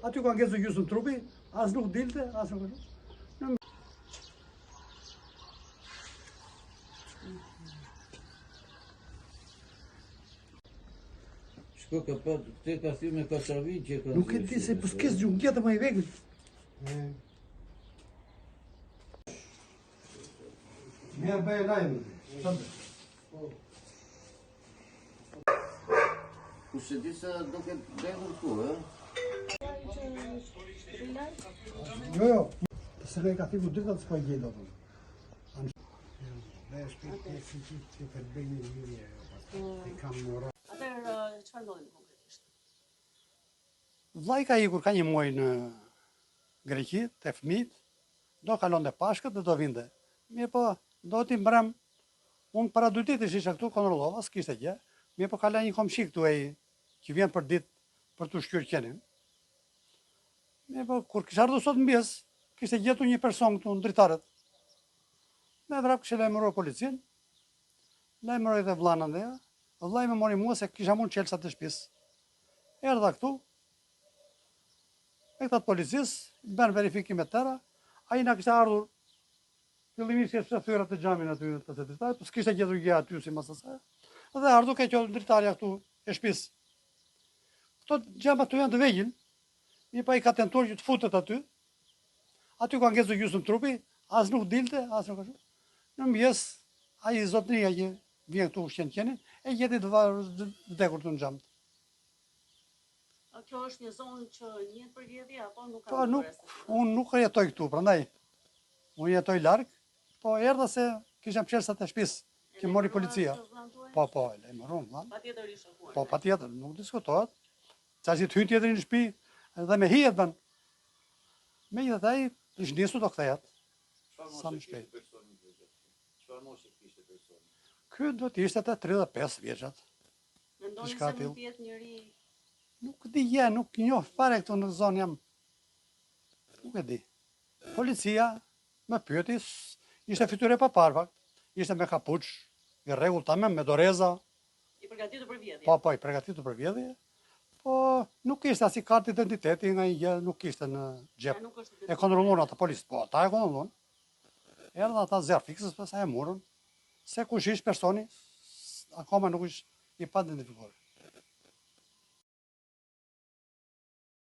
Aty ka ngecur gjysmë trupi, as nuk dilte, as nuk. Shko ka pa, te ka thyrë me kasavin që ka... Nuk e di se po s'kes gjë, ngjetë më i vegël. Mirë bëj lajmë. Ku se di se duke dengur ku, e? Jo. Se ne ka fiku drita të s'po gjej dot. Çfarë ndodhi konkretisht? Vllai ka ikur ka një muaj në Greqi, te fëmijët, do kalonte Pashkët dhe do vinte. Mirë po, do t'i mbrëm, unë para 2 ditësh isha këtu, kontrollova, s'kishte gjë. Mirë po kala një komshi këtu ai që vjen për ditë për të shkyrë qenin. Mirë po, kur kisha ardhur sot mbjes, kishte gjetur një person këtu në dritarët. Me vrap kishte lajmëruar policinë, lajmëroi dhe vllain andej. Vllai më mori mua se kisha mund çelsat të shtëpisë. Erdha këtu, me këta të policisë, bën verifikim e tëra, ai na kishte ardhur fillimisht se thyrat të xhamin aty të dritarit, po s'kishte gjetur gjë aty si mas asaj. Dhe ardhur ka qenë dritarja këtu e shtëpisë. Këto xhama këtu janë të vegjël, mi pa i ka tentuar që të futet aty. Aty ka ngecur gjysmë trupi, as nuk dilte, as nuk ashtu. Në mbjes, ai zotëria që vjen këtu ushqen qenin, e gjeti të vdekur të në xham. Kjo është një zonë që njihet për vjedhje apo nuk ka? Po unë nuk jetoj këtu, prandaj. Unë jetoj larg, po erdha se kisha çelsat e shtëpisë, që mori policia. Po, e lajmëruam, valla. Patjetër i shokuar. Po, patjetër, nuk diskutohet. Çasi të hyn tjetrin në shtëpi, edhe me hijet bën. Megjithatë ai ish nisur do kthehet. Sa më shpejt. Çfarë moshe kishte personi? Ky do të ishte atë 35 vjeçat. Mendoni se mund të jetë njëri... Nuk di gjë, nuk njoh fare këtu në zonë jam. Nuk e di. Policia më pyeti, ishte fytyrë pa parë, ishte me kapuç, i rregull tamam me doreza. I përgatitur për vjedhje. Po, i përgatitur për vjedhje. Po nuk kishte as i kartë identiteti nga një gjë, nuk kishte në xhep. E kontrolluan ata policë, po ata e kontrolluan. Erdha ata zero fiksës, pastaj e morën. Se kush ishte personi, akoma nuk është i pa identifikuar.